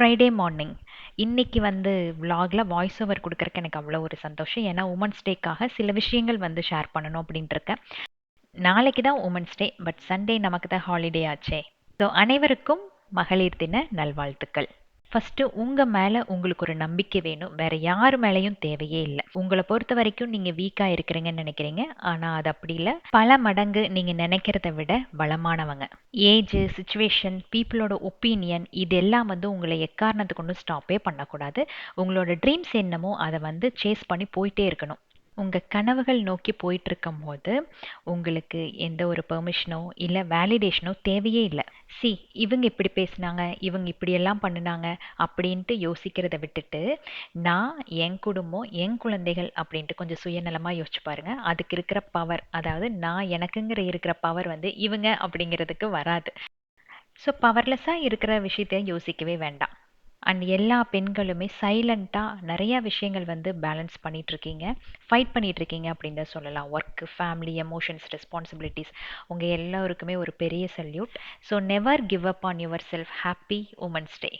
Friday morning. இன்னைக்கு வந்து விலாகில் voice over கொடுக்கறக்கு எனக்கு அவ்வளோ ஒரு சந்தோஷம். ஏன்னா உமன்ஸ் டேக்காக சில விஷயங்கள் வந்து ஷேர் பண்ணணும் அப்படின்ட்டு இருக்கேன். நாளைக்கு தான் உமன்ஸ் டே, பட் சண்டே நமக்கு தான் ஹாலிடே ஆச்சே. ஸோ அனைவருக்கும் மகளிர் தின நல்வாழ்த்துக்கள். ஃபர்ஸ்ட் உங்க மேல உங்களுக்கு ஒரு நம்பிக்கை வேணும். வேற யார் மேலயும் தேவையே இல்லை. உங்களை பொறுத்த வரைக்கும் நீங்க வீக்கா இருக்கிறீங்கன்னு நினைக்கிறீங்க. ஆனா அது அப்படி இல்லை. பல மடங்கு நீங்க நினைக்கிறத விட பலமானவங்க. ஏஜ், சுச்சுவேஷன், பீப்புளோட ஒப்பீனியன் இதெல்லாம் வந்து உங்களை எக்காரணத்தை கொண்டு ஸ்டாப்பே பண்ணக்கூடாது. உங்களோட ட்ரீம்ஸ் என்னமோ அதை வந்து சேஸ் பண்ணி போயிட்டே இருக்கணும். உங்கள் கனவுகள் நோக்கி போயிட்டு இருக்கும் போது உங்களுக்கு எந்த ஒரு பெர்மிஷனோ இல்லை வேலிடேஷனோ தேவையே இல்லை. சி, இவங்க இப்படி பேசினாங்க, இவங்க இப்படியெல்லாம் பண்ணினாங்க அப்படின்ட்டு யோசிக்கிறத விட்டுட்டு, நான், என் குடும்பம், என் குழந்தைகள் அப்படின்ட்டு கொஞ்சம் சுயநலமாக யோசிச்சு பாருங்க. அதுக்கு இருக்கிற பவர், அதாவது நான் எனக்குங்கிற இருக்கிற பவர் வந்து இவங்க அப்படிங்கிறதுக்கு வராது. ஸோ பவர்லெஸ்ஸாக இருக்கிற விஷயத்த யோசிக்கவே வேண்டாம். அண்ட் எல்லா பெண்களுமே சைலண்ட்டாக நிறையா விஷயங்கள் வந்து பேலன்ஸ் பண்ணிகிட்ருக்கீங்க, ஃபைட் பண்ணிகிட்ருக்கீங்க அப்படின்னு தான் சொல்லலாம். ஒர்க்கு, ஃபேமிலி, எமோஷன்ஸ், ரெஸ்பான்சிபிலிட்டிஸ், உங்கள் எல்லோருக்குமே ஒரு பெரிய salute. So never give up on your self. Happy women's day.